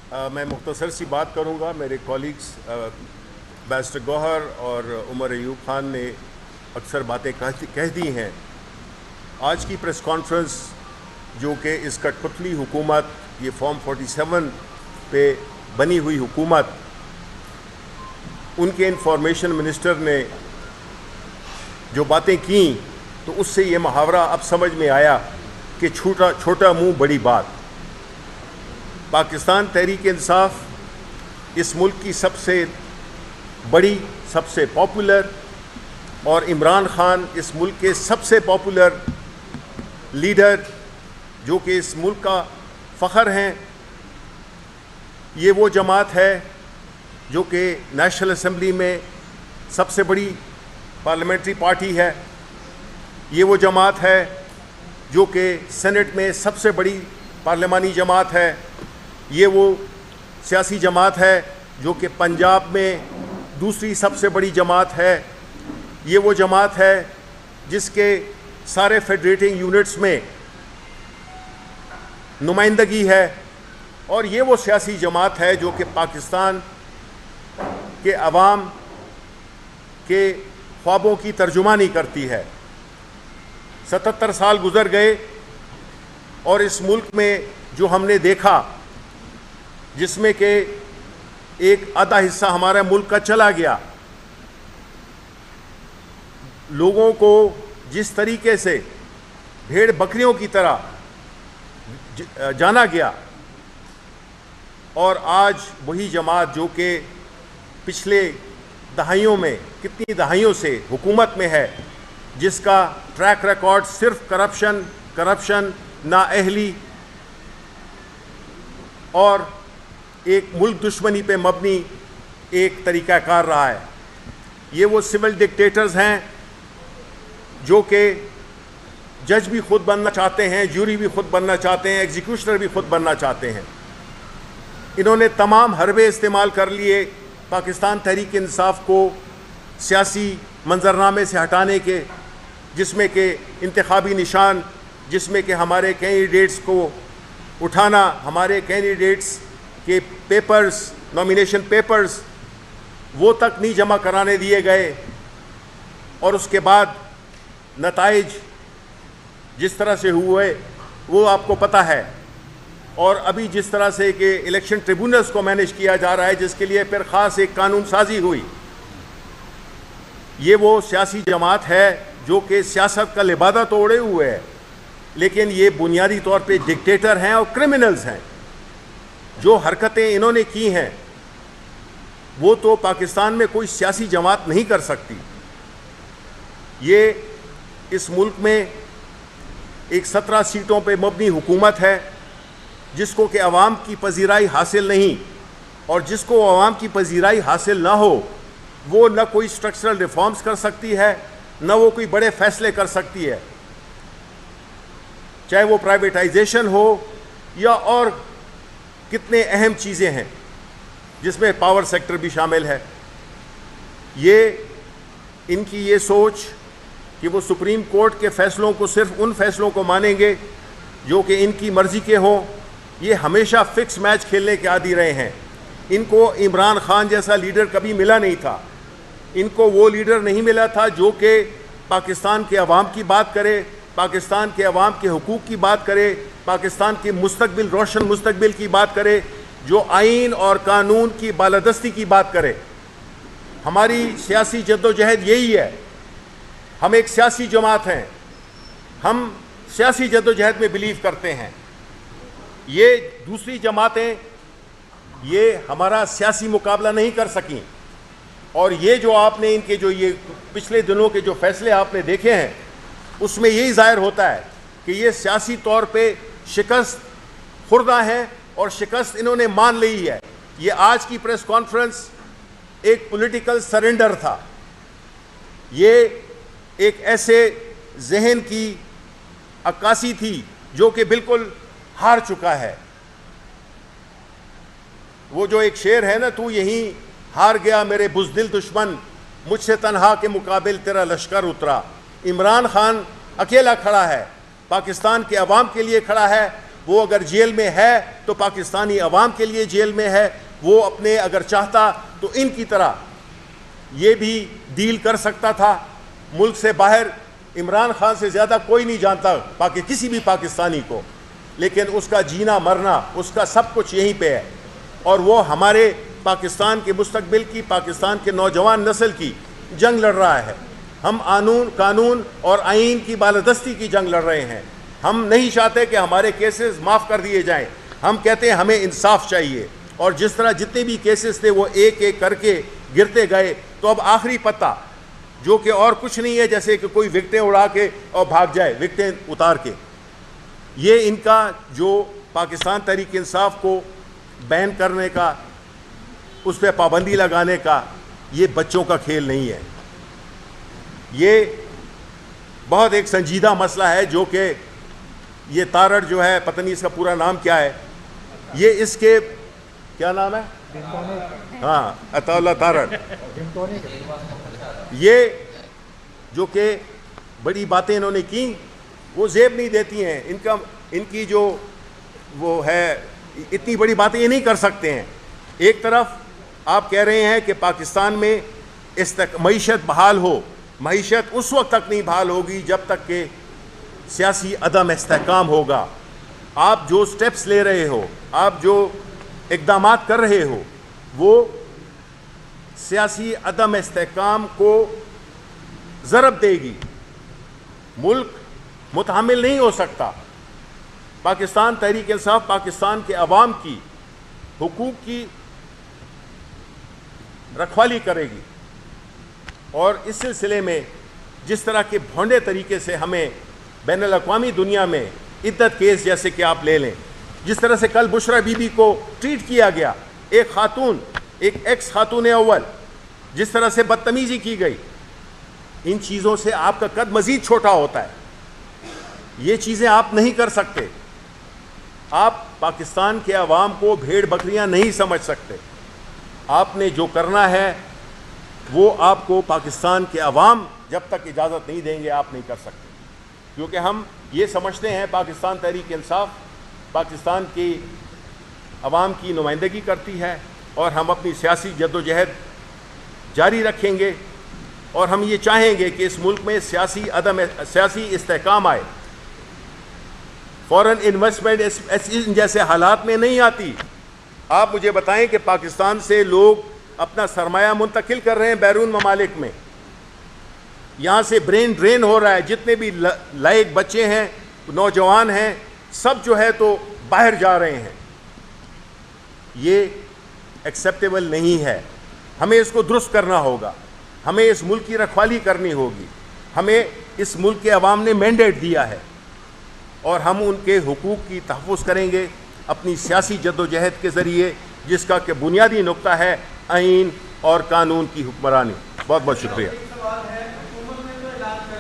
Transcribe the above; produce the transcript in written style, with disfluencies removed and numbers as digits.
मैं मुख्तसर सी बात करूंगा। मेरे कॉलीग्स बैरिस्टर गौहर और उमर अयूब खान ने अक्सर बातें कह दी हैं। आज की प्रेस कॉन्फ्रेंस जो कि इस कठपुतली हुकूमत, ये फॉर्म 47 पे बनी हुई हुकूमत, उनके इंफॉर्मेशन मिनिस्टर ने जो बातें की, तो उससे ये मुहावरा अब समझ में आया कि छोटा मुंह बड़ी बात। पाकिस्तान तहरीक इंसाफ इस मुल्क की सबसे बड़ी, सबसे पॉपुलर, और इमरान खान इस मुल्क के सबसे पॉपुलर लीडर जो कि इस मुल्क का फ़ख्र हैं। ये वो जमात है जो कि नेशनल असम्बली में सबसे बड़ी पार्लियामेंट्री पार्टी है। ये वो जमात है जो कि सेनेट में सबसे बड़ी पार्लिमानी जमात है। ये वो सियासी जमात है जो कि पंजाब में दूसरी सबसे बड़ी जमात है। ये वो जमात है जिसके सारे फेडरेटिंग यूनिट्स में नुमाइंदगी है, और ये वो सियासी जमात है जो कि पाकिस्तान के अवाम के ख्वाबों की तर्जुमानी करती है। 77 साल गुजर गए और इस मुल्क में जो हमने देखा, जिसमें कि एक आधा हिस्सा हमारा मुल्क का चला गया, लोगों को जिस तरीके से भेड़ बकरियों की तरह जाना गया, और आज वही जमात जो कि पिछले दहाइयों में, कितनी दहाइयों से हुकूमत में है, जिसका ट्रैक रिकॉर्ड सिर्फ करप्शन, नाअहली और एक मुल्क दुश्मनी पे मबनी एक तरीक़ाकार रहा है। ये वो सिविल डिक्टेटर्स हैं जो कि जज भी खुद बनना चाहते हैं, जूरी भी खुद बनना चाहते हैं, एग्जीक्यूशनर भी खुद बनना चाहते हैं। इन्होंने तमाम हरबे इस्तेमाल कर लिए पाकिस्तान तहरीक इंसाफ को सियासी मंजरनामे से हटाने के, जिसमें कि इंतखाबी निशान, जिसमें कि हमारे कैंडिडेट्स को उठाना, हमारे कैंडिडेट्स के पेपर्स, नॉमिनेशन पेपर्स, वो तक नहीं जमा कराने दिए गए, और उसके बाद नताइज जिस तरह से हुए वो आपको पता है। और अभी जिस तरह से कि इलेक्शन ट्रिब्यूनल्स को मैनेज किया जा रहा है, जिसके लिए फिर ख़ास एक कानून साजी हुई, ये वो सियासी जमात है जो कि सियासत का लिबादा तो ओढ़े हुए है, लेकिन ये बुनियादी तौर पे डिक्टेटर हैं और क्रिमिनल्स हैं। जो हरकतें इन्होंने की हैं वो तो पाकिस्तान में कोई सियासी जमात नहीं कर सकती। ये इस मुल्क में एक 17 सीटों पे मबनी हुकूमत है जिसको कि अवाम की पजीराई हासिल नहीं, और जिसको अवाम की पजीराई हासिल ना हो वो न कोई स्ट्रक्चरल रिफॉर्म्स कर सकती है, न वो कोई बड़े फैसले कर सकती है, चाहे वो प्राइवेटाइजेशन हो या और कितने अहम चीज़ें हैं जिसमें पावर सेक्टर भी शामिल है। ये इनकी ये सोच कि वो सुप्रीम कोर्ट के फ़ैसलों को, सिर्फ उन फैसलों को मानेंगे जो कि इनकी मर्ज़ी के हों, ये हमेशा फ़िक्स मैच खेलने के आदी रहे हैं। इनको इमरान खान जैसा लीडर कभी मिला नहीं था। इनको वो लीडर नहीं मिला था जो कि पाकिस्तान के अवाम की बात करे, पाकिस्तान के अवाम के हुकूक की बात करे, पाकिस्तान के मुस्तकबिल, रोशन मुस्तकबिल की बात करे, जो आइन और कानून की बालादस्ती की बात करे। हमारी सियासी जद्दोजहद यही है। हम एक सियासी जमात हैं, हम सियासी जद्दोजहद में बिलीव करते हैं। ये दूसरी जमातें ये हमारा सियासी मुकाबला नहीं कर सकीं, और ये जो आपने इनके जो ये पिछले दिनों के जो फैसले आपने देखे हैं, उसमें यही ज़ाहिर होता है कि ये सियासी तौर पे शिकस्त खुर्दा है और शिकस्त इन्होंने मान ली है। ये आज की प्रेस कॉन्फ्रेंस एक पॉलिटिकल सरेंडर था। ये एक ऐसे जहन की अक्कासी थी जो कि बिल्कुल हार चुका है। वो जो एक शेर है ना, तू यहीं हार गया मेरे बुज़दिल दुश्मन, मुझसे तन्हा के मुकाबिल तेरा लश्कर उतरा। इमरान खान अकेला खड़ा है, पाकिस्तान के अवाम के लिए खड़ा है, वो अगर जेल में है तो पाकिस्तानी अवाम के लिए जेल में है। वो अपने अगर चाहता तो इनकी तरह ये भी डील कर सकता था। मुल्क से बाहर इमरान खान से ज़्यादा कोई नहीं जानता किसी भी पाकिस्तानी को, लेकिन उसका जीना मरना, उसका सब कुछ यहीं पे है। और वो हमारे पाकिस्तान के मुस्तकबिल की, पाकिस्तान के नौजवान नस्ल की जंग लड़ रहा है। हम कानून और आइन की बालादस्ती की जंग लड़ रहे हैं। हम नहीं चाहते कि हमारे केसेस माफ़ कर दिए जाएं। हम कहते हैं हमें इंसाफ चाहिए। और जिस तरह जितने भी केसेस थे वो एक एक करके गिरते गए, तो अब आखिरी पत्ता जो कि और कुछ नहीं है, जैसे कि कोई विकटें उड़ा के और भाग जाए, विकटें उतार के। ये इनका जो पाकिस्तान तहरीक इंसाफ को बैन करने का, उस पर पाबंदी लगाने का, ये बच्चों का खेल नहीं है। ये बहुत एक संजीदा मसला है, जो कि ये तारड़ जो है, पता नहीं इसका पूरा नाम क्या है, ये इसके क्या नाम है, हाँ, अताउल्लाह तारड़, ये जो कि बड़ी बातें इन्होंने की वो जेब नहीं देती हैं। इनकी जो वो है, इतनी बड़ी बातें ये नहीं कर सकते हैं। एक तरफ आप कह रहे हैं कि पाकिस्तान में मईशत बहाल हो। मईशत उस वक्त तक नहीं बहाल होगी जब तक कि सियासी अदम इस्तेहकाम होगा। आप जो स्टेप्स ले रहे हो, आप जो इक़दामात कर रहे हो, वो सियासी अदम इस्तेहकाम को ज़रब देगी। मुल्क मुतहम्मिल नहीं हो सकता। पाकिस्तान तहरीक इंसाफ पाकिस्तान के अवाम की हुकूक की रखवाली करेगी। और इस सिलसिले में जिस तरह के भोंडे तरीके से हमें बैनुल अक़वामी दुनिया में इद्दत केस जैसे कि आप ले लें, जिस तरह से कल बुशरा बीबी को ट्रीट किया गया, एक खातून, एक एक्स खातून अव्वल, जिस तरह से बदतमीज़ी की गई, इन चीज़ों से आपका कद मज़ीद छोटा होता है। ये चीज़ें आप नहीं कर सकते। आप पाकिस्तान के अवाम को भेड़ बकरियां नहीं समझ सकते। आपने जो करना है वो आपको पाकिस्तान के अवाम जब तक इजाज़त नहीं देंगे आप नहीं कर सकते। क्योंकि हम ये समझते हैं पाकिस्तान तहरीक इंसाफ पाकिस्तान की अवाम की नुमाइंदगी करती है, और हम अपनी सियासी जद्दोजहद जारी रखेंगे। और हम ये चाहेंगे कि इस मुल्क में सियासी इस्तेहकाम आए। फॉरेन इन्वेस्टमेंट जैसे हालात में नहीं आती। आप मुझे बताएं कि पाकिस्तान से लोग अपना सरमाया मुंतकिल कर रहे हैं बैरून ममालिक में। यहाँ से ब्रेन ड्रेन हो रहा है। जितने भी लायक बच्चे हैं, नौजवान हैं, सब जो है तो बाहर जा रहे हैं। ये एक्सेप्टेबल नहीं है। हमें इसको दुरुस्त करना होगा। हमें इस मुल्क की रखवाली करनी होगी। हमें इस मुल्क के अवाम ने मैंडेट दिया है, और हम उनके हुकूक की तहफ़्फ़ुज़ करेंगे अपनी सियासी जद्दोजहद के ज़रिए, जिसका कि बुनियादी नुक्ता है आइन और कानून की हुक्मरानी। बहुत बहुत शुक्रिया।